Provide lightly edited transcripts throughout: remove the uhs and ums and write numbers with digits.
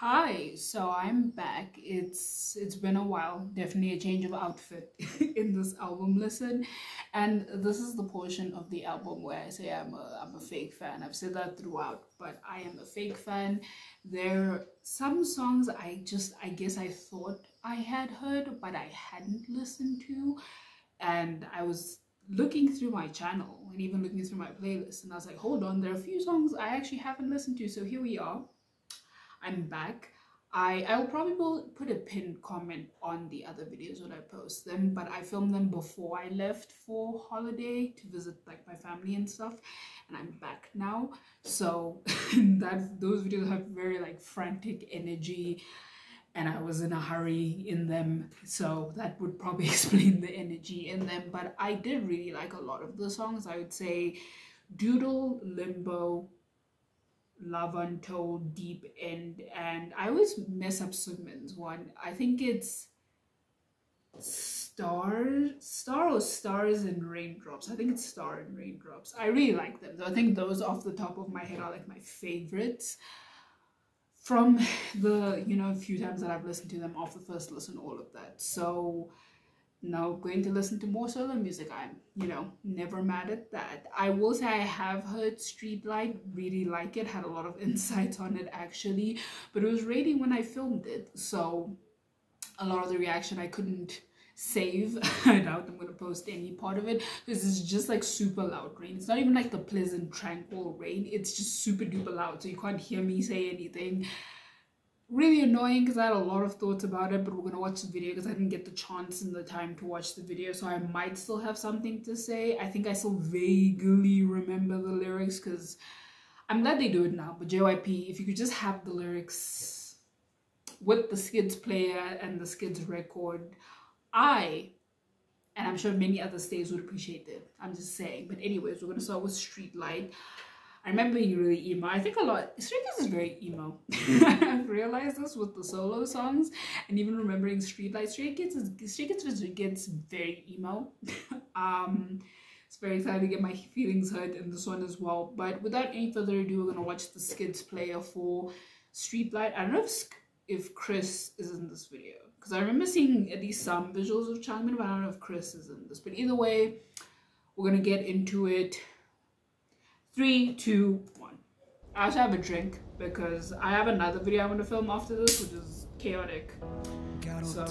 Hi, so I'm back. It's been a while, definitely a change of outfit in this album listen, and this is the portion of the album where I say I'm a fake fan. I've said that throughout, but I am a fake fan. There are some songs I guess I thought I had heard, but I hadn't listened to, and I was looking through my channel and even looking through my playlist, and I was like, hold on, there are a few songs I actually haven't listened to, so here we are. I'm back. I'll probably put a pinned comment on the other videos when I post them, but I filmed them before I left for holiday to visit like my family and stuff, and I'm back now. So those videos have very like frantic energy, and I was in a hurry in them, so that would probably explain the energy in them. But I did really like a lot of the songs. I would say Doodle, Limbo, Love Untold, Deep End, and I always mess up Sugman's one. I think it's Star or Stars and Raindrops. I think it's Star and Raindrops. I really like them, though. I think those off the top of my head are like my favorites from the, few times that I've listened to them off the first listen, all of that. So now going to listen to more solo music. I'm, never mad at that. I will say I have heard Streetlight, really like it, had a lot of insights on it actually, but it was raining when I filmed it, so a lot of the reaction I couldn't save. I doubt I'm going to post any part of it because it's just like super loud rain. It's not even like the pleasant tranquil rain, it's just super duper loud, so you can't hear me say anything. Really annoying because I had a lot of thoughts about it, but we're gonna watch the video because I didn't get the chance and the time to watch the video, so I might still have something to say. I think I still vaguely remember the lyrics because I'm glad they do it now, but JYP, if you could just have the lyrics with the Skids player and the Skids record, and I'm sure many other states would appreciate it. I'm just saying. But anyways, we're gonna start with Streetlight. I remember being really emo. I think a lot. Stray Kids is very emo. I've realized this with the solo songs, and even remembering Streetlight. Stray Kids gets very emo. It's very exciting to get my feelings hurt in this one as well. But without any further ado, we're gonna watch the Skids player for Streetlight. I don't know if Chris is in this video because I remember seeing at least some visuals of Changmin, but I don't know if Chris is in this. But either way, we're gonna get into it. 3, 2, 1. I also have a drink because I have another video I want to film after this, which is chaotic. So,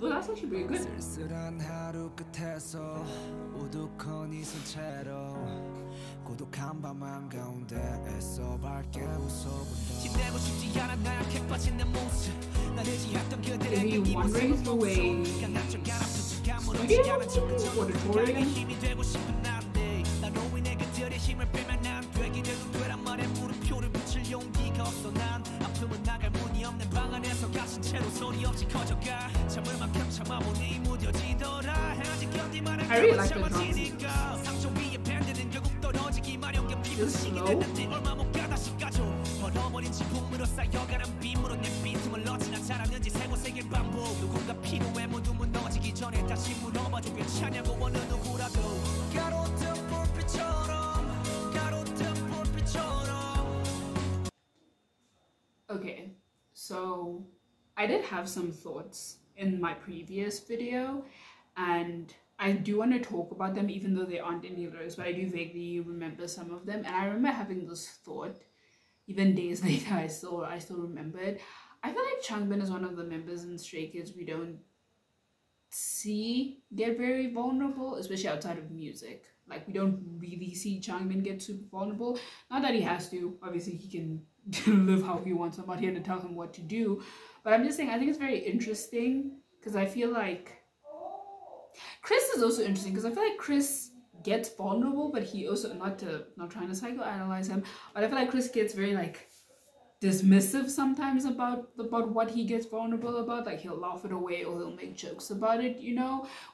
well, that's actually pretty good. If you're wondering the way I really like the drums. Just slow. Okay, so I did have some thoughts in my previous video, and I do want to talk about them even though there aren't any lyrics, but I do vaguely remember some of them. And I remember having this thought even days later. I still remember it. I feel like Changbin is one of the members in Stray Kids we don't see get very vulnerable, especially outside of music. Like, we don't really see Changbin get super vulnerable. Not that he has to, obviously he can live how he wants. I'm not here to tell him what to do, but I'm just saying I think it's very interesting because I feel like Chris is also interesting because I feel like Chris gets vulnerable, but he also, not trying to psychoanalyze him, but I feel like Chris gets very like dismissive sometimes about what he gets vulnerable about. Like, he'll laugh it away or he'll make jokes about it,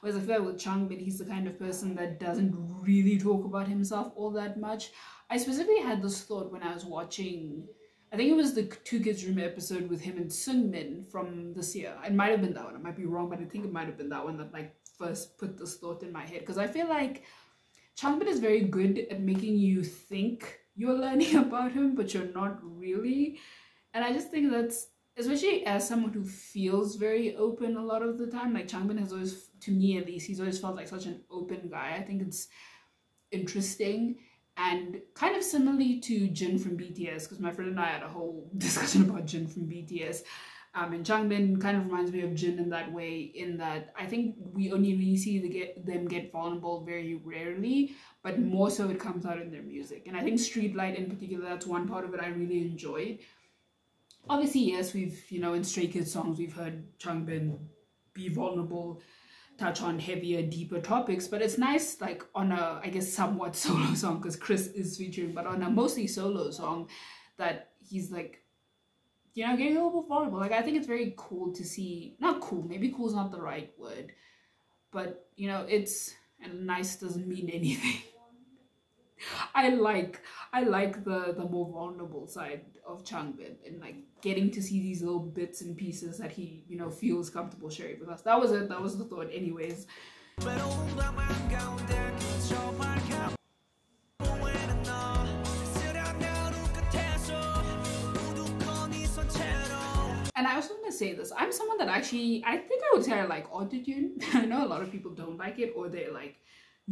whereas I feel like with Changbin, he's the kind of person that doesn't really talk about himself all that much. I specifically had this thought when I was watching, I think it was the Two Kids Room episode with him and Seungmin from this year. It might have been that one, I might be wrong, but I think it might have been that one that like first put this thought in my head, because I feel like Changbin is very good at making you think you're learning about him, but you're not really. And I just think that's, especially as someone who feels very open a lot of the time, like Changbin has always, to me at least, he's always felt like such an open guy. I think it's interesting, and kind of similarly to Jin from BTS, because my friend and I had a whole discussion about Jin from BTS. And Changbin kind of reminds me of Jin in that way, in that I think we only really see them get vulnerable very rarely, but more so it comes out in their music. And I think Streetlight in particular, that's one part of it I really enjoyed. Obviously, yes, we've, you know, in Stray Kids songs, we've heard Changbin be vulnerable, touch on heavier, deeper topics, but it's nice, like, on a, I guess, somewhat solo song, because Chris is featuring, but on a mostly solo song, that he's, like, you know, getting a little bit vulnerable. Like, I think it's very cool to see, not cool, maybe cool is not the right word, but, you know, it's, and nice doesn't mean anything. I like the more vulnerable side of Changbin, and like getting to see these little bits and pieces that he, you know, feels comfortable sharing with us. That was it. That was the thought. Anyways. And I also want to say this. I'm someone that actually, I think I would say I like autotune. I know a lot of people don't like it, or they're like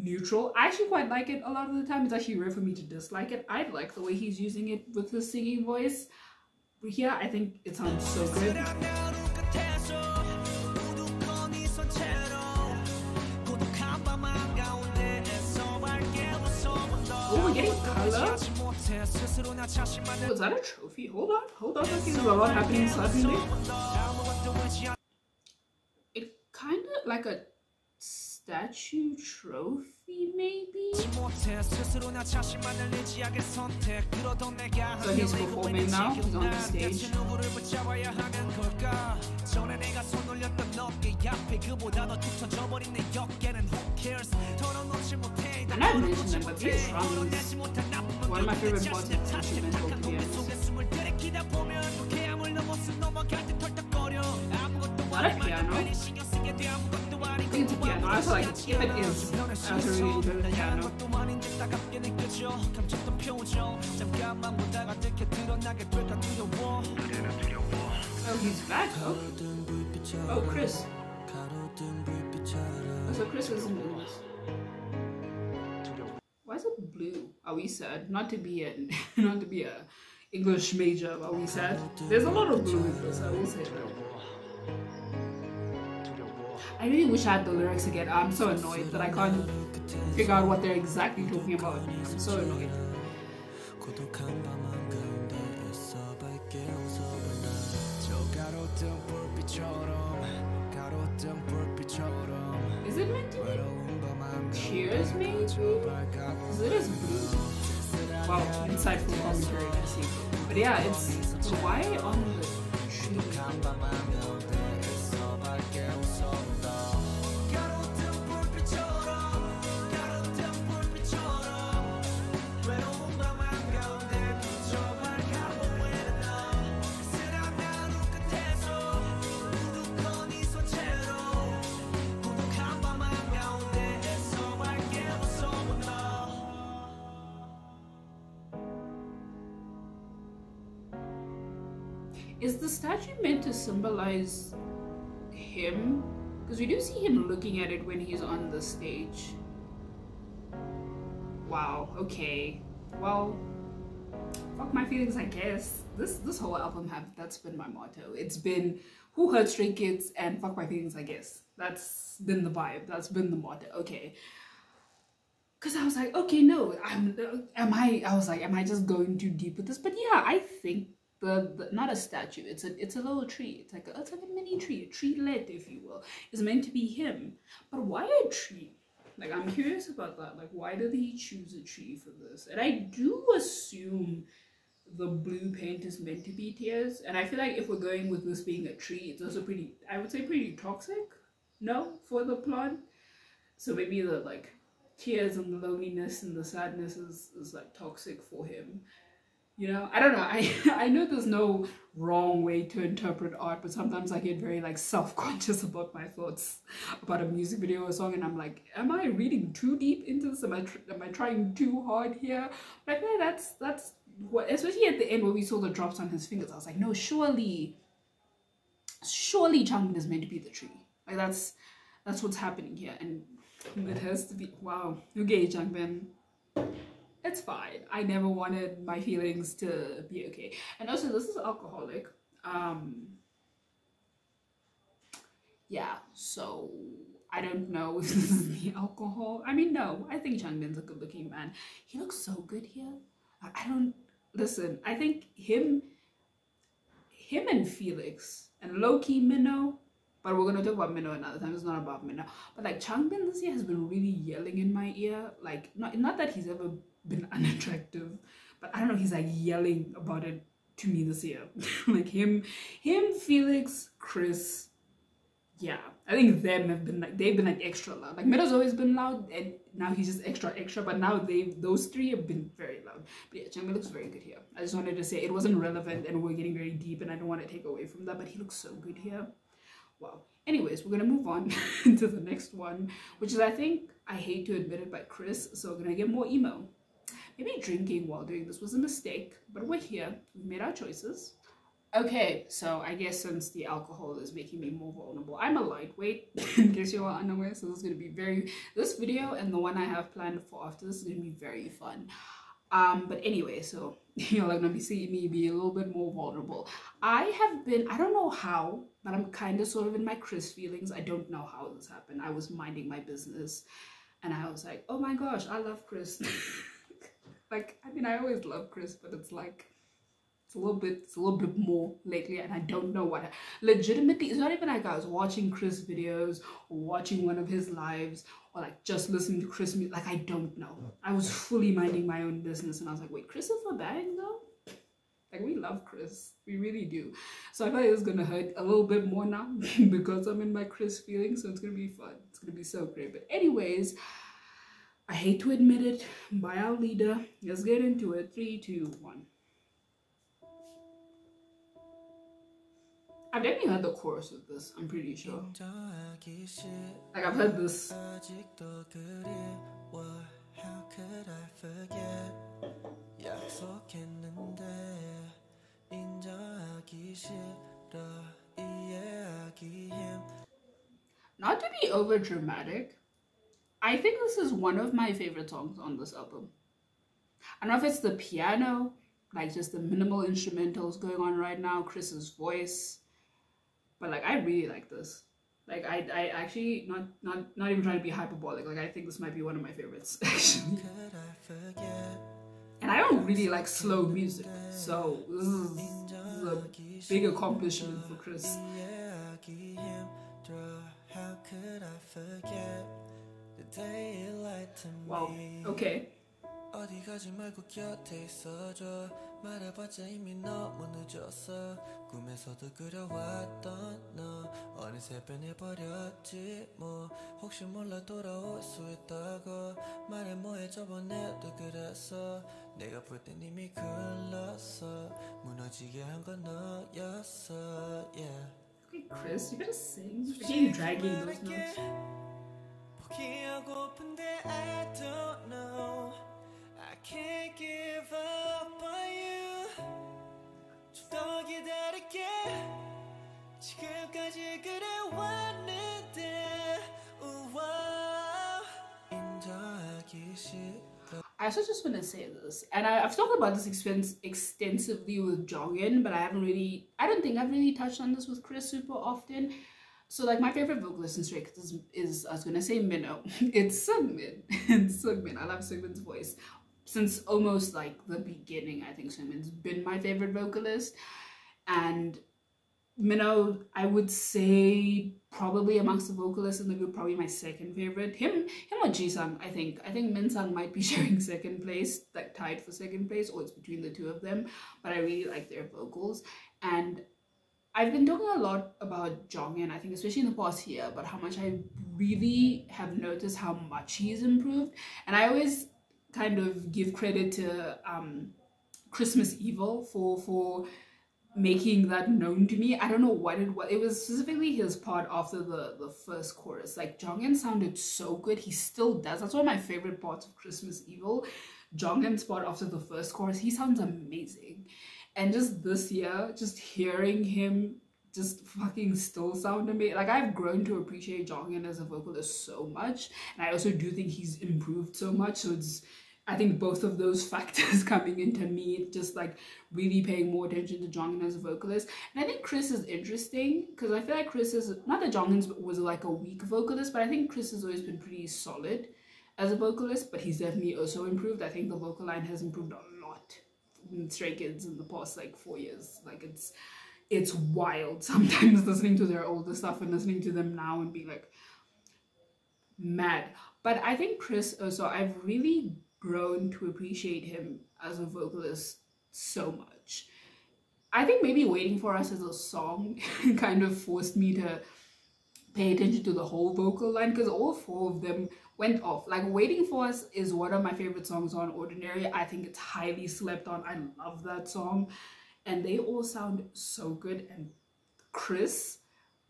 neutral. I actually quite like it a lot of the time. It's actually rare for me to dislike it. I like the way he's using it with his singing voice. But here, I think it sounds so good. Oh, we're getting color. Oh, is that a trophy? Hold on. There's a lot happening suddenly. It kind of like a statue trophy, maybe? So he's performing now, he's on the stage. And I've mentioned them, but these drums, one of my favorite parts of instrumental, to be honest. Not a piano. I think it's a piano. I also like it. If it is, I also really enjoy the piano. Oh, he's back. Oh, Chris. Oh, so Chris isn't in this. Why is it blue? Are we sad? Not to be a English major. Are we sad? There's a lot of blue in this. I will say that. I really wish I had the lyrics again. I'm so annoyed that I can't figure out what they're exactly talking about. I'm so annoyed. Is it meant to be cheers, maybe? Because it is blue. Wow, insightful commentary, I see. But yeah, it's why on the tree? Is the statue meant to symbolize him? Because we do see him looking at it when he's on the stage. Wow, okay. Well, fuck my feelings, I guess. This whole album, that's been my motto. It's been who hurt Stray Kids and fuck my feelings, I guess. That's been the vibe. That's been the motto. Okay. Because I was like, okay, no, am I just going too deep with this? But yeah, I think the not a statue, it's a little tree. It's like a mini tree, a treelet, if you will. It's meant to be him. But why a tree? Like, I'm curious about that. Like, why did he choose a tree for this? And I do assume the blue paint is meant to be tears. And I feel like if we're going with this being a tree, it's also pretty, I would say pretty toxic, no, for the plot. So maybe the like tears and the loneliness and the sadness is like toxic for him. You know, I don't know. I know there's no wrong way to interpret art, but sometimes I get very like self-conscious about my thoughts about a music video or song, and I'm like, am I reading too deep into this? Am I trying too hard here? But no, that's what, especially at the end when we saw the drops on his fingers, I was like, no, surely Changbin is meant to be the tree. Like that's what's happening here, and it has to be. Wow, okay, Changbin. It's fine. I never wanted my feelings to be okay. And also, this is alcoholic. Yeah, so I don't know if this is the alcohol. I mean, no, I think Changbin's a good looking man. He looks so good here. I don't, listen, I think him and Felix and low-key Minnow, but we're gonna talk about Minnow another time. It's not about Minnow. But like Changbin this year has been really yelling in my ear. Like not that he's ever been unattractive, but I don't know, he's like yelling about it to me this year. Like him, Felix, Chris, yeah, I think them have been like, they've been like extra loud. Like Middle's always been loud, and now he's just extra, but now those three have been very loud. But yeah, Changbin looks very good here. I just wanted to say it wasn't relevant and we're getting very deep, and I don't want to take away from that, but he looks so good here. Wow. Anyways, we're gonna move on to the next one, which is, I think, I hate to admit it, but Chris, so we're gonna get more emo. Maybe drinking while doing this was a mistake, but we're here. We've made our choices. Okay, so I guess since the alcohol is making me more vulnerable, I'm a lightweight, in case you are unaware, so this is gonna be this video and the one I have planned for after this is gonna be very fun. But anyway, so you're like gonna be seeing me be a little bit more vulnerable. I don't know how, but I'm kind of sort of in my Chris feelings. I don't know how this happened. I was minding my business and I was like, oh my gosh, I love Chris. Like, I mean, I always love Chris, but it's like, it's a little bit more lately, and I don't know what. Legitimately, it's not even like I was watching Chris videos or watching one of his lives or like just listening to Chris music. Like, I don't know. I was fully minding my own business, and I was like, wait, Christopher Bang though? Like, we love Chris, we really do. So I feel like it's gonna hurt a little bit more now because I'm in my Chris feelings. So it's gonna be fun. It's gonna be so great. But anyways, I hate to admit it, by our leader. Let's get into it. 3, 2, 1. I've definitely heard the chorus of this, I'm pretty sure. Like, I've heard this. Not to be over dramatic, I think this is one of my favorite songs on this album. I don't know if it's the piano, like just the minimal instrumentals going on right now, Chris's voice. But like, I really like this. Like, I actually, not even trying to be hyperbolic, like I think this might be one of my favorites, actually. And I don't really like slow music, so this is a big accomplishment for Chris. Wow, okay. 어디가지 말고 곁에 있어줘 말해봤자 이미 너무 늦었어 꿈에서도 그려왔던 너 어느새 변해버렸지 뭐 혹시 몰라 돌아올 수 있다고 말해 뭐해 저번에도 그랬어 내가 볼 땐 이미 글렀어 무너지게 한 건 너였어 yeah. Okay, Chris, you better sing. Are you dragging those notes? 포기하고픈데 I don't know I can't give up on you 좀 더 기다릴게 지금까지 그래왔는데 인정하기 싫어 I also just want to say this, and I've talked about this extensively with Jongin, but I don't think I've really touched on this with Chris super often. So like, my favorite vocalist in Stray Kids is I was gonna say Minnow. It's Seungmin. It's Seungmin. I love Seungmin's voice. Since almost like the beginning, I think Seungmin's been my favorite vocalist. And Minnow, I would say probably amongst the vocalists in the group, probably my second favorite. Him or Jisung, I think. I think Minsung might be sharing second place, like tied for second place, or it's between the two of them. But I really like their vocals. And I've been talking a lot about Jongin, I think especially in the past year, about how much I really have noticed how much he's improved. And I always kind of give credit to Christmas Evil for making that known to me. I don't know what it was. It was specifically his part after the first chorus. Like, Jonghyun sounded so good. He still does. That's one of my favorite parts of Christmas Evil. Jonghyun's part after the first chorus, he sounds amazing. And just this year, just hearing him just fucking still sound amazing. Like, I've grown to appreciate Jonghyun as a vocalist so much, and I also do think he's improved so much. So it's, I think both of those factors coming into me, just like really paying more attention to Jonghyun as a vocalist. And I think Chris is interesting because I feel like Chris is, not that Jonghyun was like a weak vocalist, but I think Chris has always been pretty solid as a vocalist, but he's definitely also improved. I think the vocal line has improved a lot in Stray Kids in the past like 4 years. Like, it's wild sometimes listening to their older stuff and listening to them now and being like mad. But I think Chris also, I've really grown to appreciate him as a vocalist so much. I think maybe Waiting for Us as a song kind of forced me to pay attention to the whole vocal line, because all 4 of them went off. Like, Waiting for Us is one of my favorite songs on Ordinary. I think it's highly slept on. I love that song, and they all sound so good. And Chris,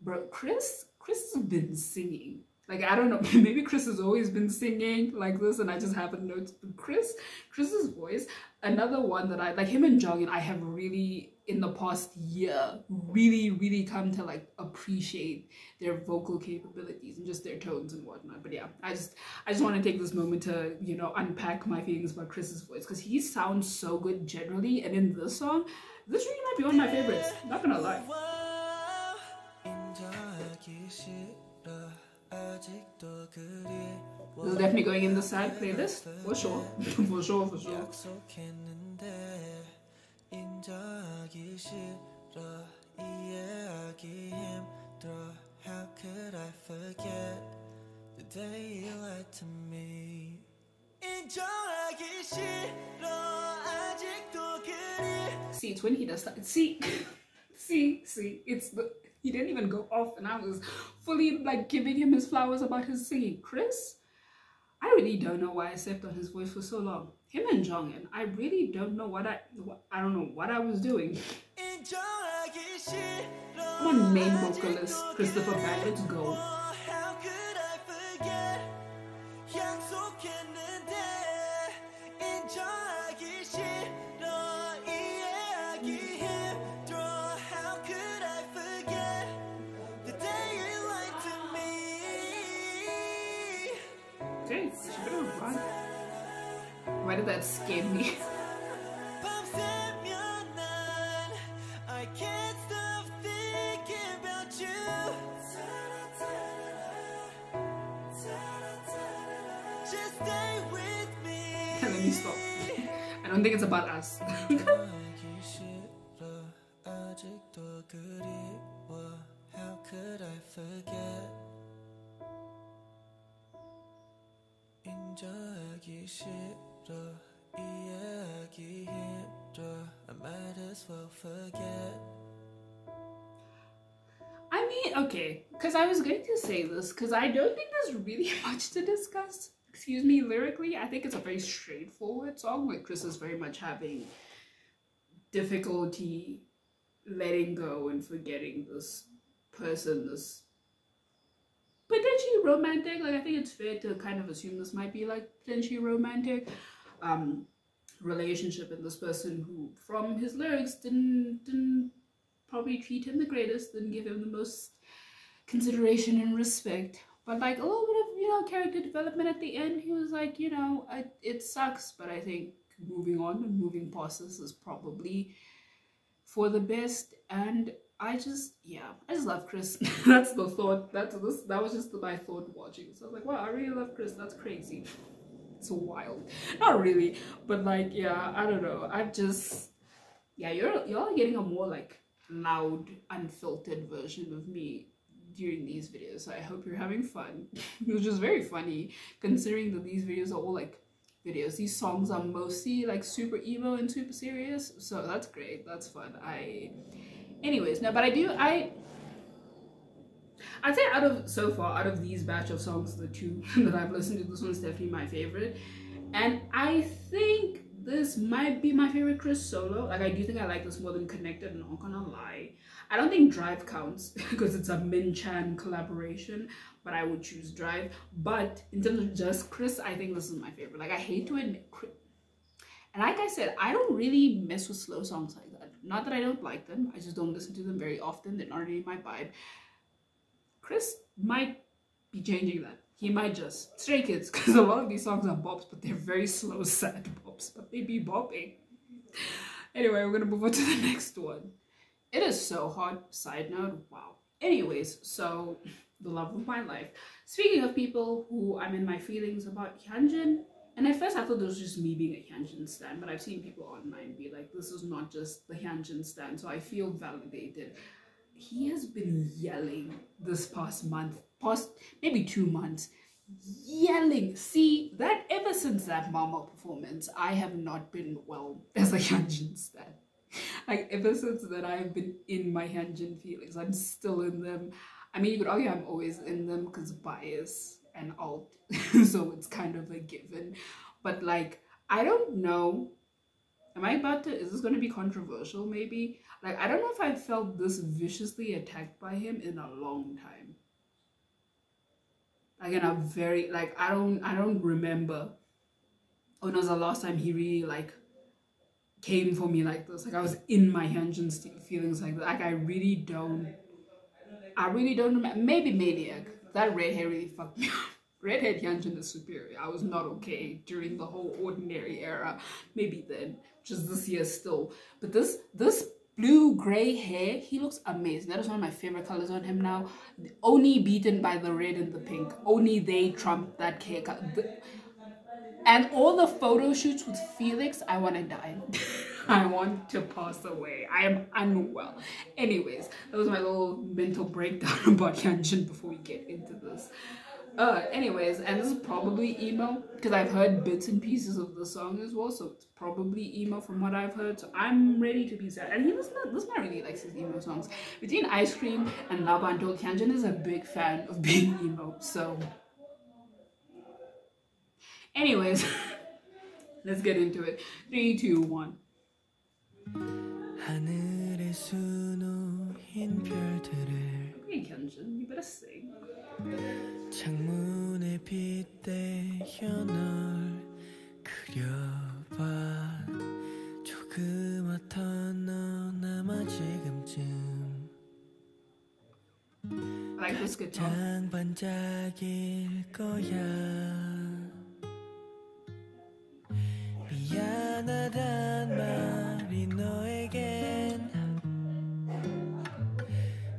bro, Chris has been singing. Like, I don't know, maybe Chris has always been singing like this and I just haven't noticed. But Chris's voice, another one that I like, him and Jonghyun, I have really, in the past year, really come to like appreciate their vocal capabilities and just their tones and whatnot. But yeah, I just want to take this moment to, you know, unpack my feelings about Chris's voice, because he sounds so good generally, and in this song, this really might be one of my favorites, not gonna lie. This is definitely going in the side playlist, for sure. for sure. How could I forget the day you lied to me? See, it's when he does that. See, it's the, he didn't even go off, and I was fully like giving him his flowers about his singing. Chris, I really don't know why I slept on his voice for so long. Him and Jonghyun, I really don't know what I don't know what I was doing. Come on, main vocalist Christopher Bad, let's go. Okay, she better run. Why did that scare me? I can't stop thinking about you. Just stay with me. Let me stop. I don't think it's about us. How could I forget? 인정하기 싫어, 이해하기 힘들어. I might as well forget. I mean, okay, because I was going to say this, because I don't think there's really much to discuss, excuse me, lyrically. I think it's a very straightforward song. Like, Chris is very much having difficulty letting go and forgetting this person, this potentially romantic, like, I think it's fair to kind of assume this might be like potentially romantic relationship, and this person who, from his lyrics, didn't probably treat him the greatest, didn't give him the most consideration and respect, but like a little bit of, you know, character development at the end. He was like, you know, it sucks, but I think moving on and moving past this is probably for the best. And I just love Chris. That's the thought. That was just my thought watching. So I was like, wow, I really love Chris. That's crazy. It's wild. Not really, but like, yeah, I don't know. I've just, yeah, y'all are getting a more like loud, unfiltered version of me during these videos. So I hope you're having fun, which is very funny considering that these videos are all like videos. These songs are mostly like super emo and super serious. So that's great. That's fun. Anyways, no, but I'd say out of these batch of songs, the 2 that I've listened to, this one's definitely my favorite. And I think this might be my favorite Chris solo. Like, I do think I like this more than Connected, not gonna lie. I don't think Drive counts because it's a Min Chan collaboration, but I would choose Drive. But in terms of just Chris, I think this is my favorite. Like, I hate to admit, and like I said, I don't really mess with slow songs like that. Not that I don't like them, I just don't listen to them very often. They're not really my vibe. Chris might be changing that. He might just. Stray Kids, because a lot of these songs are bops, but they're very slow, sad bops, but they be bopping. Anyway, we're gonna move on to the next one. It is so hot. Side note, wow. Anyways, so the love of my life. Speaking of people who I'm in my feelings about, Hyunjin. And at first I thought this was just me being a Hyunjin stan, but I've seen people online be like, this is not just the Hyunjin stan, so I feel validated. He has been yelling this past month, past maybe 2 months, yelling. See, that ever since that Mama performance, I have not been well as a Hyunjin stan. Like, ever since that, I've been in my Hyunjin feelings. I'm still in them. I mean, you could argue I'm always in them because bias and alt, so it's kind of a given. But like, I don't know. Is this going to be controversial maybe? Like, I don't know if I've felt this viciously attacked by him in a long time. Like, in a very, like, I don't remember when was the last time he really, like, came for me like this. Like, I was in my Hyunjin feelings like that. Like, I really don't remember. Maybe Maniac. That red hair really fucked me up. Redhead Hyunjin is superior. I was not okay during the whole Ordinary era. Maybe then, just this year still. But this blue-gray hair, he looks amazing. That is one of my favorite colors on him now. Only beaten by the red and the pink. Only they trumped that haircut. And all the photo shoots with Felix, I want to die. I want to pass away. I am unwell. Anyways, that was my little mental breakdown about Hyunjin before we get into this. Anyways, and this is probably emo because I've heard bits and pieces of the song as well, so it's probably emo from what I've heard. So I'm ready to be sad. And this man really likes his emo songs. Between Ice Cream and Love Untold, Hyunjin is a big fan of being emo. So, anyways, let's get into it. 3, 2, 1. Okay, Hyunjin, you better sing. 창문에 빗대어 널 그려봐 조그맣던 너 남아 지금쯤 I like this guitar. 반짝일 거야 미안하단 말이 너에겐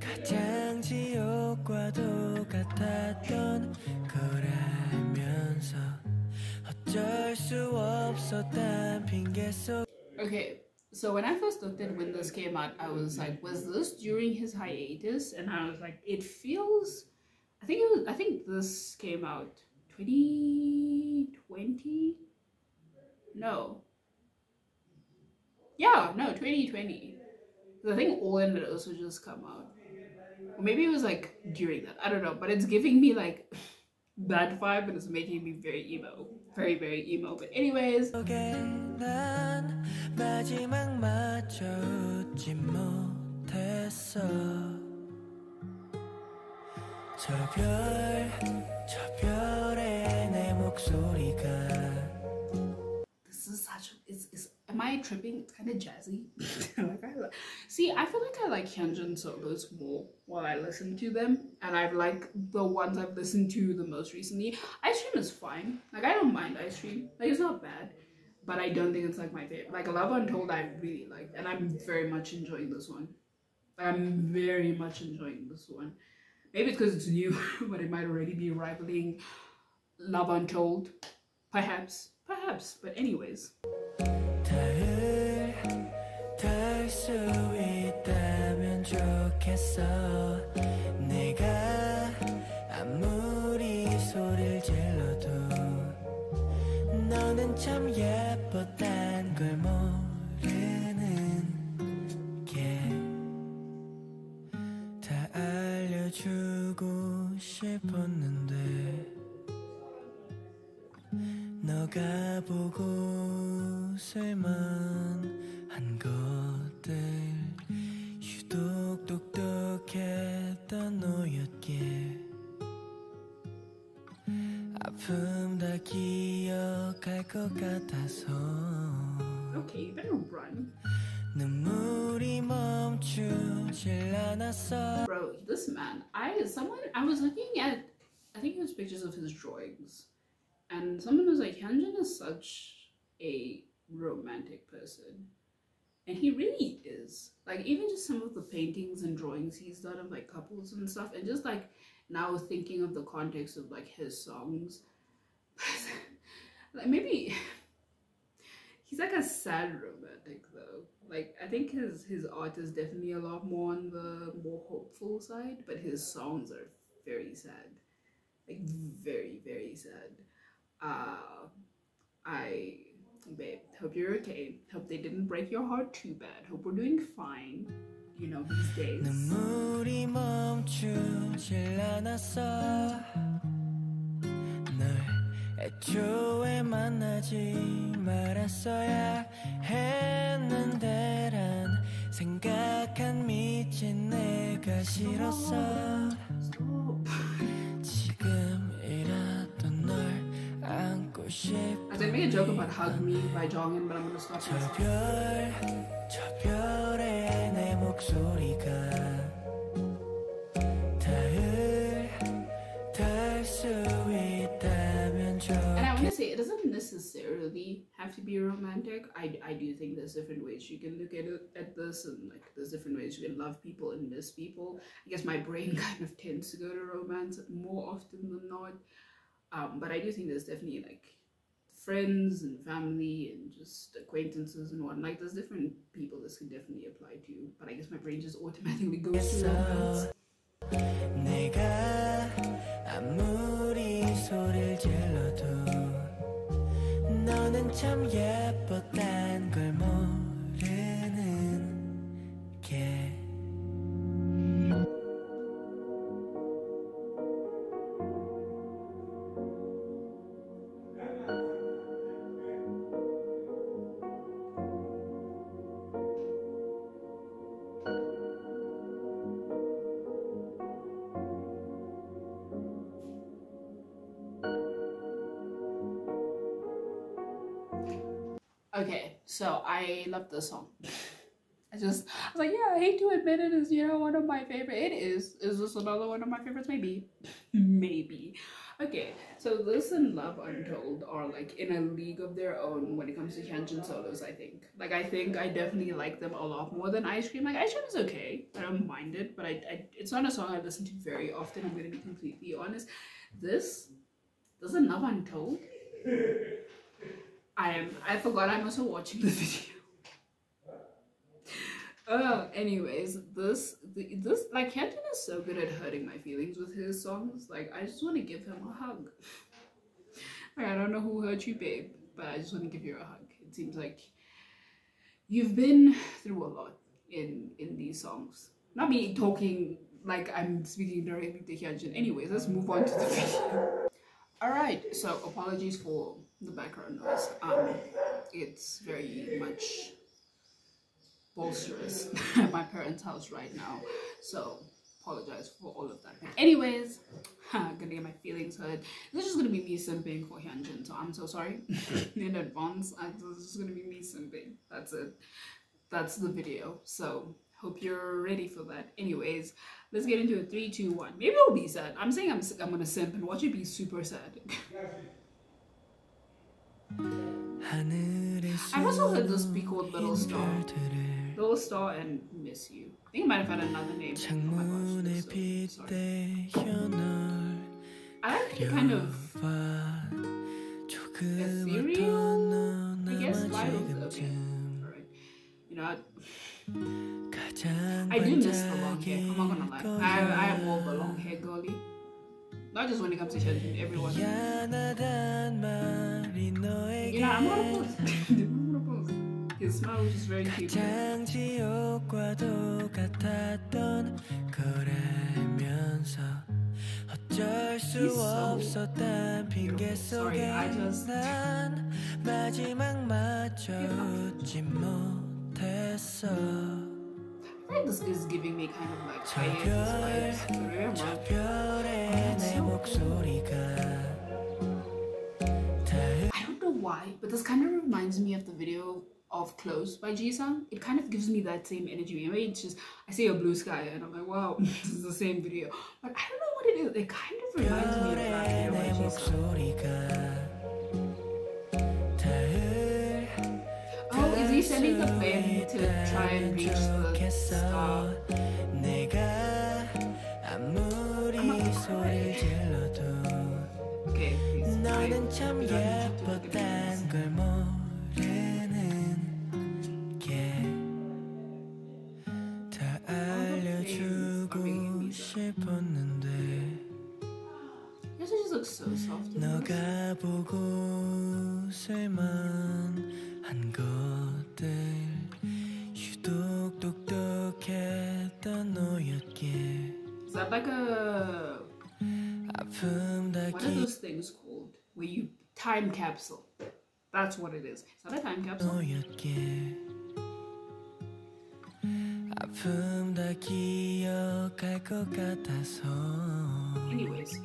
가장 지옥과도 같았던 거라면서 어쩔 수 없었단 핑계 속. Okay, so when I first looked at when this came out, I was like, was this during his hiatus? And I was like, it feels, I think this came out 2020? No. Yeah, no, 2020. I think All In It also just come out. Or maybe it was like during that. I don't know. But it's giving me like that vibe and it's making me very emo. Very, very emo. But anyways. This is such a, am I tripping? It's kind of jazzy. See, I feel like I like Hyunjin solos more while I listen to them, and I like the ones I've listened to the most recently. Ice Cream is fine. Like, I don't mind Ice Cream. Like, it's not bad, but I don't think it's like my favorite. Like, Love Untold I really like, and I'm very much enjoying this one. I'm very much enjoying this one. Maybe it's because it's new, but it might already be rivaling Love Untold. Perhaps. But anyways. 수 있다면 좋겠어 내가 아무리 소리를 질러도 너는 참 예뻤단 걸 모르는 게 다 알려주고 싶었는데 너 가보고 쓸만한 것들 유독 똑똑했던 너였기에 아픔 다 기억할 것 같아서 Okay, you better run. 눈물이 멈추질 않았어. Bro, this man, I was looking at, I think it was pictures of his drawings, and someone was like, Hyunjin is such a romantic person, and he really is. Like, even just some of the paintings and drawings he's done of like couples and stuff, and just like now thinking of the context of like his songs, like maybe he's like a sad romantic though. Like, I think his art is definitely a lot more on the more hopeful side, but his songs are very sad, like very, very sad. Babe, hope you're okay. Hope they didn't break your heart too bad. Hope we're doing fine, you know, these days. 눈물이 멈추질 않았어. 널 애초에 만나지 말았어야 했는데 란 생각한 미친 내가 싫었어. 지금이라도 널 안고 싶어. I did make a joke about Hug Me by Jongin, but I'm gonna stop myself. 저 별에 내 목소리가 닿을 수 있다면 좋겠어. And I want to say, it doesn't necessarily have to be romantic. I do think there's different ways you can look at this, and like there's different ways you can love people and miss people. I guess my brain kind of tends to go to romance more often than not. But I do think there's definitely like friends and family and just acquaintances and what. Like, there's different people this can definitely apply to. But I guess my brain just automatically goes to romance. 내가 아무리 소리를 질러도 너는 참 예뻤단 걸 모르는 게 Okay, so I love this song. I was like, yeah, I hate to admit it is, you know, one of my favorite. It is. Is this another one of my favorites? Maybe. Maybe. Okay, so this and Love Untold are like in a league of their own when it comes to Hyunjin solos, I think. Like, I think I definitely like them a lot more than Ice Cream. Like, Ice Cream is okay. I don't mind it, but it's not a song I listen to very often. I'm going to be completely honest. This and Love Untold. I forgot I'm also watching the video. Anyways, this like, Hyunjin is so good at hurting my feelings with his songs. Like, I just want to give him a hug. Like, I don't know who hurt you, babe, but I just want to give you a hug. It seems like you've been through a lot in these songs. Not me talking like I'm speaking directly to Hyunjin. Anyways, let's move on to the video. Alright, so apologies for the background noise. It's very much boisterous at my parents' house right now, so apologize for all of that. But anyways, I'm gonna get my feelings hurt. This is gonna be me simping for Hyunjin, so I'm so sorry in advance. This is gonna be me simping. That's it. That's the video. So hope you're ready for that. Anyways, let's get into it. 3, 2, 1. Maybe it'll be sad. I'm saying I'm gonna simp and watch it be super sad. I've also heard this be called Little Star. Little Star and Miss You. I think I might have had another name. Oh my gosh, so sorry. I like the kind of ethereal, I guess, vibe. Okay, alright. You know what? I do miss the long hair, I'm not gonna lie. I am more of a long hair girly. Not just when it comes to Hyunjin, everyone. You know, I'm gonna pose. I'm gonna pose. His smile was just very cute. 어쩔 수 He's so 없었단 핑계 beautiful. Sorry, I 속에 just 난 마지막마저 웃지 못했어. I think this is giving me kind of like hiatus vibes. But maybe I'm wrong. 별에 내 목소리가 I don't know why, but this kind of reminds me of the video of Close by Jisung. It kind of gives me that same energy. Maybe it's just, I see a blue sky and I'm like, wow, this is the same video. But I don't know what it is. It kind of reminds me of that video by Jisung. Oh, is he sending the plane to try and reach the star? Okay, please. 너는 참 예뻤단 걸 모르는 게 다 알려주고 싶었는데 Yes, it just looks so soft. 너가 보고 쓸만한 것들 유독 똑똑했던 너였기에 Is that like a... 아픔 다 What are those things called? Where you time capsule. That's what it is. Is that a time capsule? 너였기에 아픔 다 기억할 것 같아서 Anyways.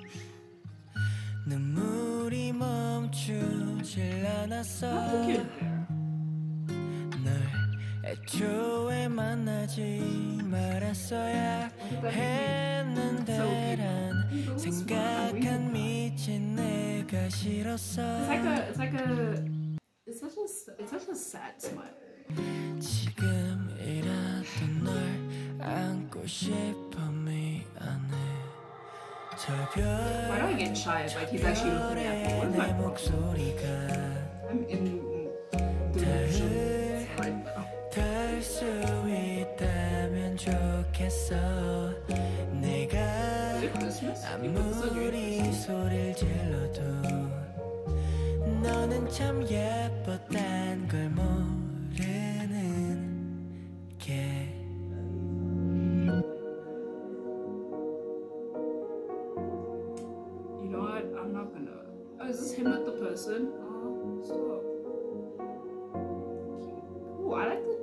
눈물이 멈추질 않았어 That's cute there. 널 애초에 만나지 말았어야 했는데란 생각한 미친 내가 싫었어 It's such a sad smile. 지금이라도 널 안고 싶어 미안해 Why do I get shy? Like he's actually looking at me. What am I wrong? I'm in delusion right now. 수 있다면 좋겠어 내가 Is it Christmas? 아무리 소리를 질러도 너는 참 예뻤단 걸 모르는 게 You know what? I'm not gonna... Oh, is this him with the person? Oh, stop. Cute. Ooh, I like the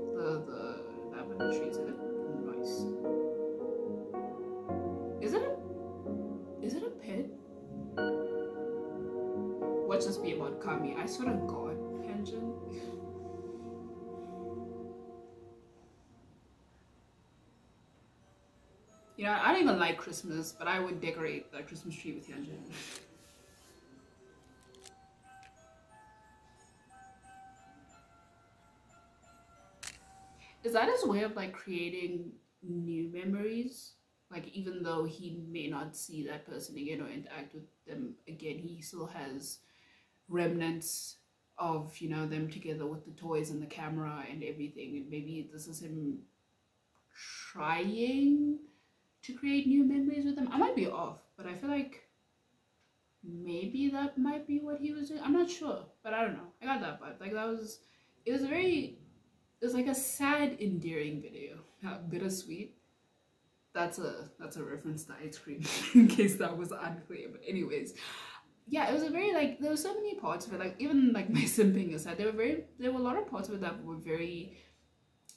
lavender trees. They look nice. Is it a pet? Watch this be about Kami. I swear to God, Hyunjin. You know, I don't even like Christmas, but I would decorate the Christmas tree with Hyunjin. Is that his way of like creating new memories? Like even though he may not see that person again or interact with them again, he still has remnants of, you know, them together with the toys and the camera and everything. And maybe this is him trying to create new memories with them. I might be off, but I feel like maybe that might be what he was doing. I'm not sure, but I don't know. I got that vibe. Like it was like a sad, endearing video. Bittersweet. That's a reference to ice cream, in case that was unclear. But anyways, yeah, it was a very like, there were so many parts of it. Like even like my simping aside, there were a lot of parts of it that were very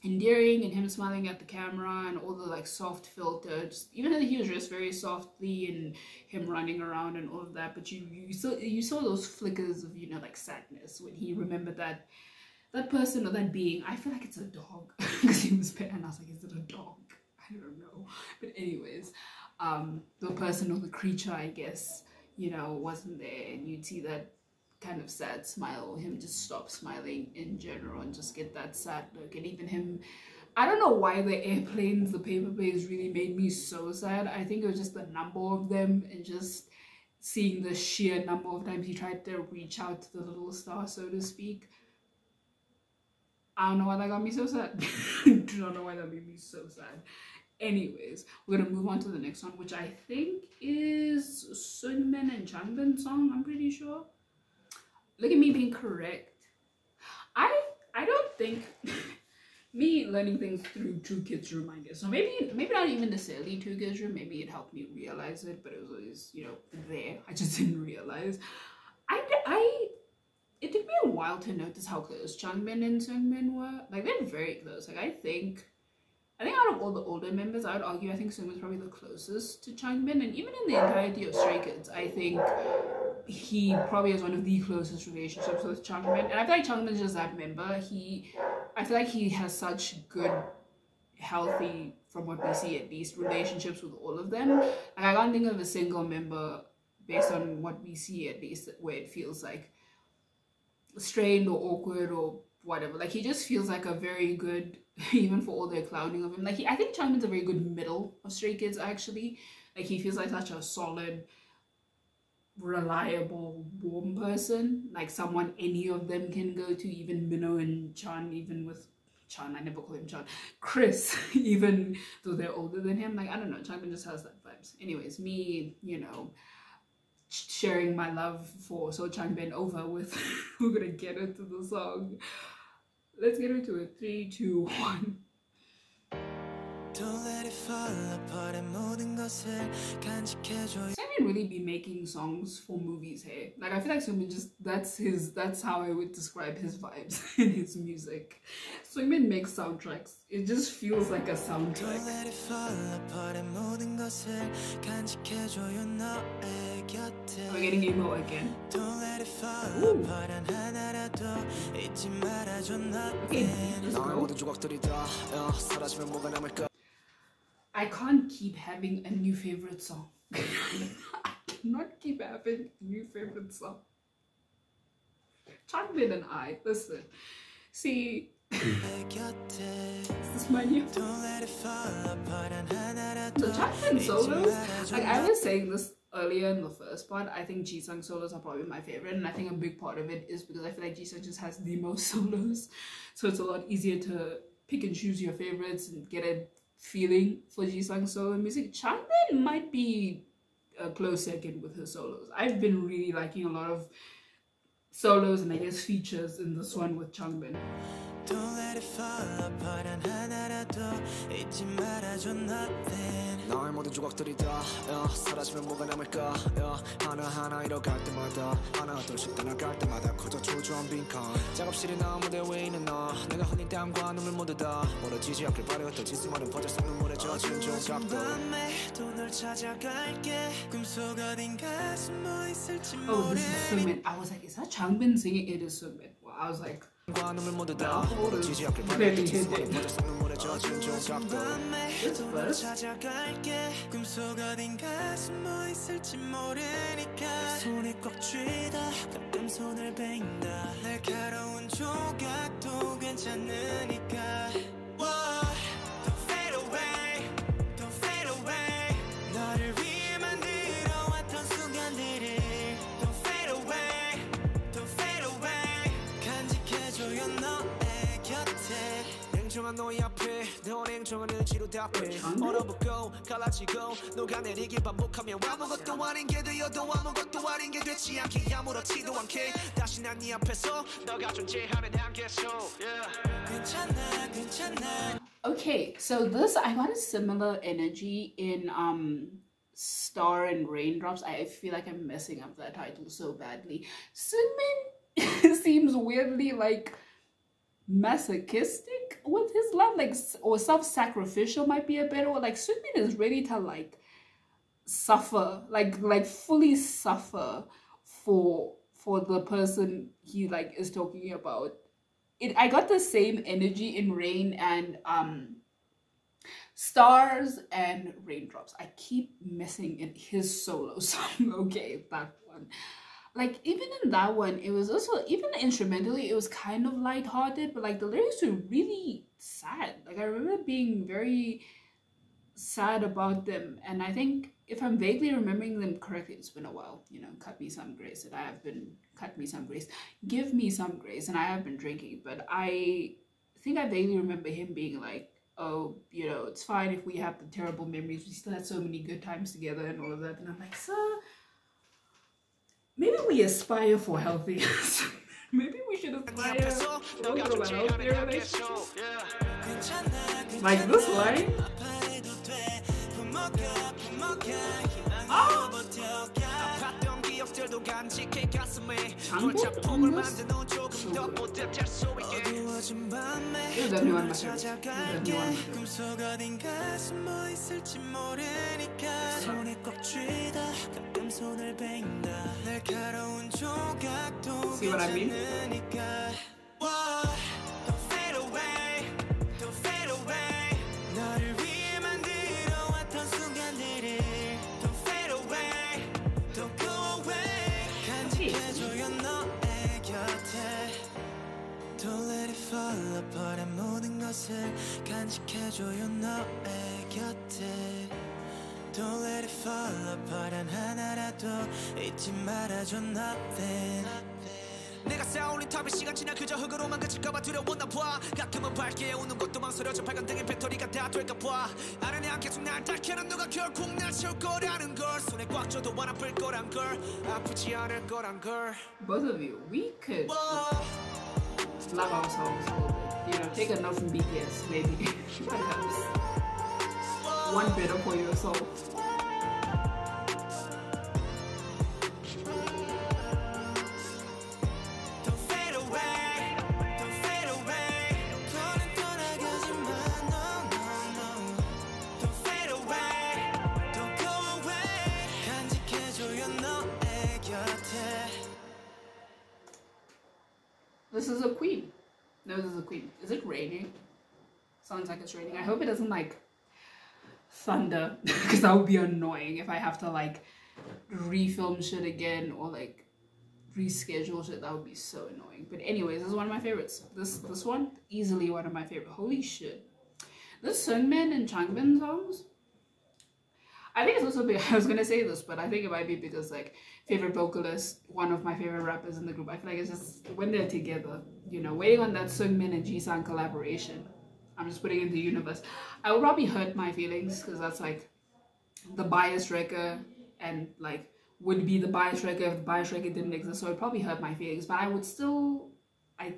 endearing, and him smiling at the camera and all the like soft filters, even though he was dressed very softly, and him running around and all of that. But you saw those flickers of, you know, like sadness when he remembered that person or that being. I feel like it's a dog because he was pet, and I was like, is it a dog? I don't know. But anyways, the person or the creature, I guess, you know, wasn't there, and you'd see that kind of sad smile, or him just stop smiling in general and just get that sad look. And even him, I don't know why the airplanes, the paper planes really made me so sad. I think it was just the number of them, and just seeing the sheer number of times he tried to reach out to the little star, so to speak. I don't know why that got me so sad. I don't know why that made me so sad. Anyways, we're gonna move on to the next one, which I think is Sunmin and Changbin's song, I'm pretty sure. Look at me being correct. I don't think me learning things through Two Kids Reminders. So maybe not even necessarily Two Kids Room. Maybe it helped me realize it, but it was always, you know, there. I just didn't realize. It took me a while to notice how close Changbin and Seungmin were. Like, they're very close. Like, I think out of all the older members, I would argue I think Seungmin's probably the closest to Changbin, and even in the entirety of Stray Kids, I think he probably has one of the closest relationships with Changbin. And I feel like Changbin's just that member. I feel like he has such good, healthy, from what we see at least, relationships with all of them. Like, I can't think of a single member based on what we see at least where it feels like strained or awkward or whatever. Like, he just feels like a very good, even for all their clowning of him, like, I think Changbin's a very good middle of Stray Kids, actually. Like, he feels like such a solid, reliable, warm person, like someone any of them can go to, even Minho and Chan, even with Chan, I never call him Chan, Chris, even though they're older than him. Like, I don't know, Changbin just has that vibes. Anyways, me, you know, sharing my love for So Changbin over with we're gonna get into the song. Let's get into it. 3, 2, 1. Don't let it fall apart and 모든 것을 간직해줘. Seungmin really be making songs for movies here. Like, I feel like Seungmin just, that's how I would describe his vibes in his music. Seungmin makes soundtracks. It just feels like a soundtrack. Don't let it fall apart and 모든 것을 간직해줘요 너의 곁에. We're getting emo again. Don't let it fall apart 한 하나라도 잊지 말아줘 Okay, nothing. let's 너의 go. 모든 조각들이 다 사라지면 뭐가 남을까? I can't keep having a new favorite song. I cannot keep having a new favorite song. Changbin and I, listen. See, this is my new. So Changbin solos, like I was saying this earlier in the first part, I think Jisung solos are probably my favorite, and I think a big part of it is because I feel like Jisung just has the most solos, so it's a lot easier to pick and choose your favorites and get a feeling for Jisung solo music. Changbin might be a close second with her solos. I've been really liking a lot of solos and I guess features in this one with Changbin. Don't let it fall apart 한 하나라도 잊지 말아줘 nothing. 너의 모든 조각들이 다 사라지면 뭐가 남을까? 하나하나 잃어갈 때마다 하나 둘씩 떠나갈 때마다 커져 초조한 빈칸. 작업실이 나 무대 위에 있는 너 내가 흘린 땀과 눈물 모두 다 멀어지지 않길 바래. 흩어진 수많은 퍼즐 눈물에 젖은 조각들. 밤에 또 널 찾아갈게. 꿈속 어딘가 숨어 있을지 모르니. Oh, this is Seungmin. I was like, is that Changbin singing? It is Seungmin. Well, I was like, clearly his name. This verse. 꿈속 어딘가 숨어 있을지 모르니까 손에 꽉 쥐다 가끔 손을 베인다 날카로운 조각도 괜찮으니까 Don't fade away Don't fade away 너를 위해 만들어 왔던 순간들이 Don't fade away Don't fade away 간직해줘요 너의 곁에 냉정한 너의 앞에 더 냉정한 의지로 답해 얼어붙고 갈라지고 녹아내리길 반복하며 아무것도 아닌 게 되어도 아무것도 아닌 게 되지 않게 아무렇지도 않게 다시 난 네 앞에서 너가 존재하는 한계소 괜찮아 괜찮아. Okay, so this, I got a similar energy in Star and Raindrops. I feel like I'm messing up that title so badly. Seungmin seems weirdly like masochistic with his love, like, or self-sacrificial might be a better word. Like, Seungmin is ready to like suffer, like fully suffer for the person he like is talking about. I got the same energy in Rain and Stars and Raindrops. I keep missing in his solo song. Okay, that one. Like, even in that one, it was also, even instrumentally, it was kind of lighthearted, but like the lyrics were really sad. Like, I remember being very sad about them, and I think if I'm vaguely remembering them correctly, it's been a while, you know, cut me some grace, and I have been, cut me some grace, give me some grace, and I have been drinking, but I think I vaguely remember him being like, oh, you know, it's fine if we have the terrible memories, we still had so many good times together and all of that, and I'm like, sir, maybe we aspire for healthiness. Maybe we should aspire for a healthier relationship. Like this line. Ah! This is definitely one of my favorites. See what I mean? Don't let it fall apart. 모든 것을 간직해줘요 너의 곁에. Don't let it fall apart. 단 하나라도 잊지 말아줘 nothing. 내가 쌓아올린 탑의 시간 지나 그저 흙으로만 그칠까봐 두려웠나 봐. 가끔은 밝게 우는 것도 망설여져. 빨간 등의 배터리가 다 될까봐. 아련히 안 계속 날 닦여는 누가 결국 날 채울 거라는 걸. 손에 꽉 쥐어도 안 아플 거란 걸. 아프지 않을 거란 걸. Both of you, we could love ourselves a little bit. You know, take a note from BTS, maybe. Perhaps. One better for yourself. This is a queen. No, this is a queen. Is it raining? Sounds like it's raining. I hope it doesn't like thunder because that would be annoying if I have to like refilm shit again or like reschedule shit. That would be so annoying. But anyways, this is one of my favorites. This one, easily one of my favorite. Holy shit. The Seungmin and Changbin songs, I think it's also big. I was gonna say this, but I think it might be because like favorite vocalist, one of my favorite rappers in the group. I feel like it's just when they're together, you know, waiting on that Seungmin and Jisung collaboration. I'm just putting it in the universe. I would probably hurt my feelings because that's like the bias record and like would be the bias record if the bias record didn't exist. So it would probably hurt my feelings, but I would still,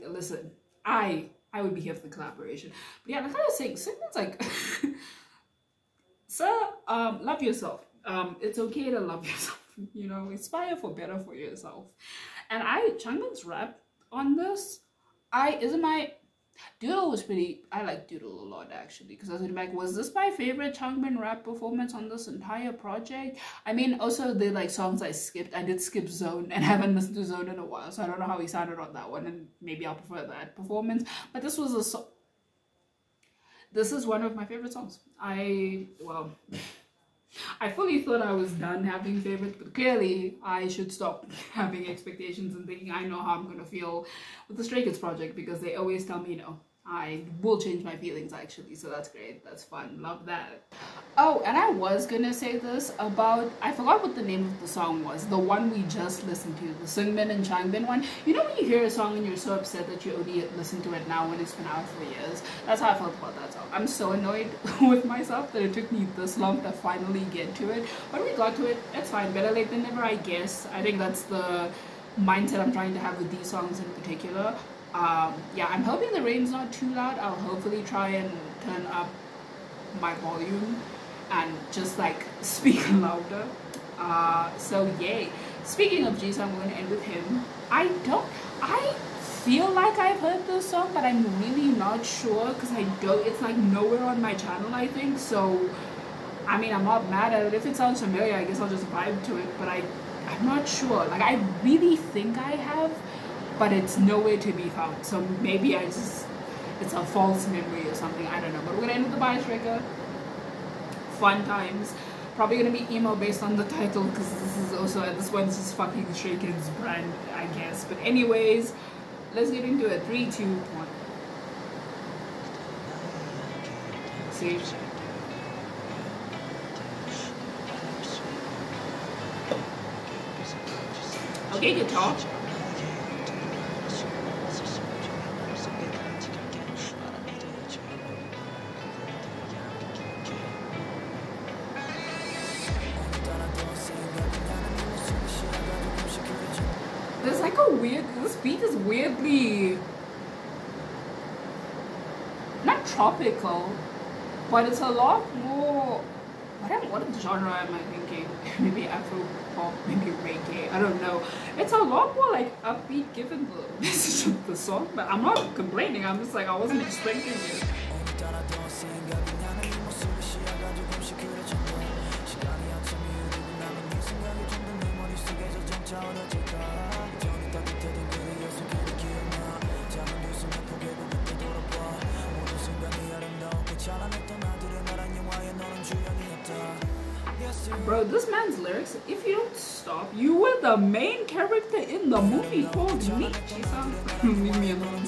listen, I would be here for the collaboration. But yeah, like I was saying, Seungmin's like, sir, love yourself. It's okay to love yourself. You know, aspire for better for yourself. And Changbin's rap on this, Doodle was pretty, I like Doodle a lot actually, because I was like, was this my favorite Changbin rap performance on this entire project? I mean, also the like songs I skipped, I did skip Zone and haven't listened to Zone in a while, so I don't know how he sounded on that one, and maybe I'll prefer that performance. But this was a song, this is one of my favorite songs. I fully thought I was done having favorites, but clearly I should stop having expectations and thinking I know how I'm going to feel with the Stray Kids project, because they always tell me, you know, I will change my feelings actually, so that's great, that's fun, love that. Oh, and I was gonna say this about, I forgot what the name of the song was, the one we just listened to, the Seungmin and Changbin one. You know when you hear a song and you're so upset that you only listen to it now when it's been out for years? That's how I felt about that song. I'm so annoyed with myself that it took me this long to finally get to it, but we got to it. It's fine, better late than never, I guess. I think that's the mindset I'm trying to have with these songs in particular. Yeah, I'm hoping the rain's not too loud. I'll hopefully try and turn up my volume and just like speak louder. So yay. Speaking of Jisung, we're gonna end with him. I feel like I've heard this song, but I'm really not sure because it's like nowhere on my channel, I think. So I mean, I'm not mad at it. If it sounds familiar, I guess I'll just vibe to it, but I'm not sure. Like, I really think I have, but it's nowhere to be found. So maybe it's a false memory or something, I don't know. But we're gonna end with the bias record. Fun times. Probably gonna be emo based on the title, because this one's just fucking Stray Kids brand, I guess. But anyways, let's get into it. 3, 2, 1. See? Okay, guitar. There's like a weird, this beat is weirdly, not tropical, but it's a lot more. What genre am I thinking? Maybe Afro pop, maybe reggae. I don't know. It's a lot more like upbeat given the message of the song, but I'm not complaining. I'm just like I wasn't expecting it. Bro, this man's lyrics, if you don't stop, you were the main character in the movie called Me. Leave me alone.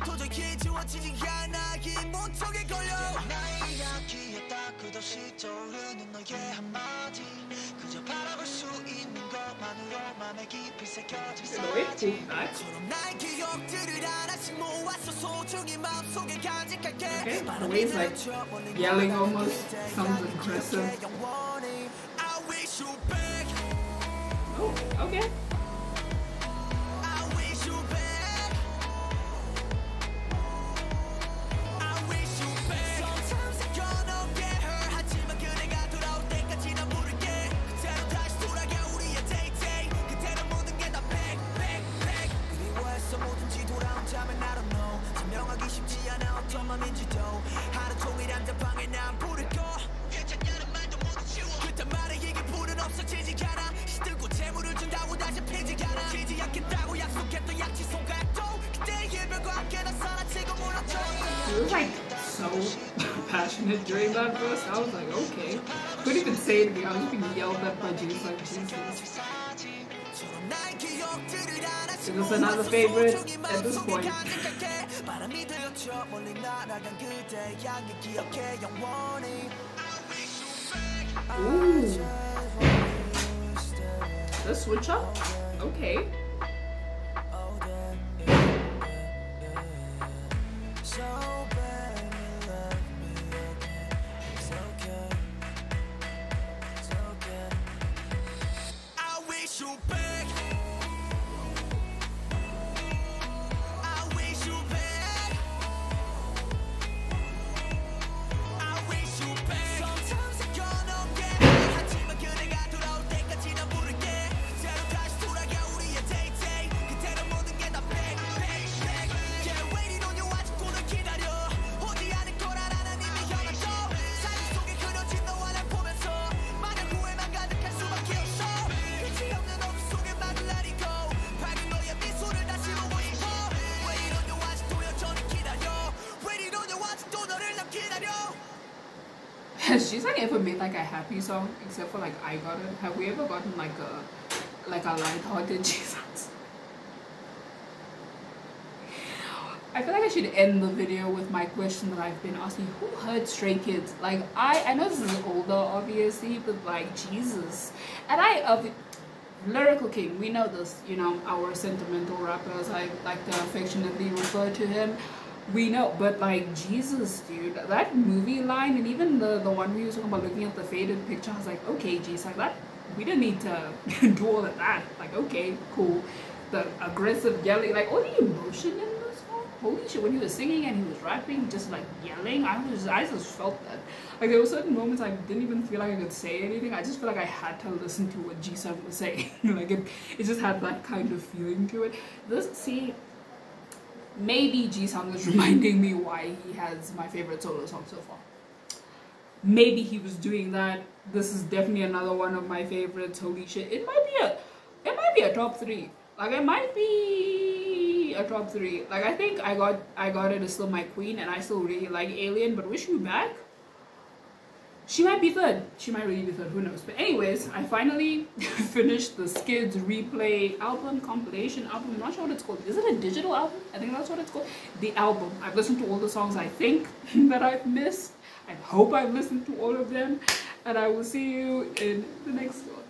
도저히 지워지지 않아 이 몸속에 걸려 나의 이야기에 딱 끝없이 떠오르는 너의 한마디 그저 바라볼 수 있는 것만으로 맘에 깊이 새겨질 사진 나의 기억들을 하나씩 모아서 소중히 마음속에 간직할게 Okay, the way it's like yelling almost sounds aggressive. Oh, okay. He was like so passionate during that verse. I was like, okay. Couldn't even say anything. I was being yelled at by Jesus. Like, Jesus. Is this another favorite at this point? Ooh. The switch up? Okay. Has G like ever made like a happy song except for like I Got It? Have we ever gotten like a lighthearted G songs? I feel like I should end the video with my question that I've been asking: who heard Stray Kids? Like I know this is older obviously, but like Jesus, and Lyrical King, we know this, you know, our sentimental rapper, as I like to affectionately refer to him. We know, but like Jesus, dude, that movie line, and even the one we were talking about looking at the faded picture, I was like, okay, geez, like that, we didn't need to do all of that. Like, okay, cool. The aggressive yelling, like all the emotion in this song. Holy shit, when he was singing and he was rapping, just like yelling, I just felt that. Like there were certain moments I didn't even feel like I could say anything. I just feel like I had to listen to what G-Sun was saying. Like it just had that kind of feeling to it. Maybe G-Sun is reminding me why he has my favorite solo song so far. Maybe he was doing that. This is definitely another one of my favorites. Holy shit. It might be a top 3. Like it might be a top 3. Like I think I Got It is still my queen, and I still really like Alien, but Wish You Back, she might be third. She might really be third, who knows. But anyways, I finally finished the SKZ-Replay album, compilation album. I'm not sure what it's called. Is it a digital album? I think that's what it's called. The album. I've listened to all the songs I think that I've missed. I hope I've listened to all of them. And I will see you in the next one.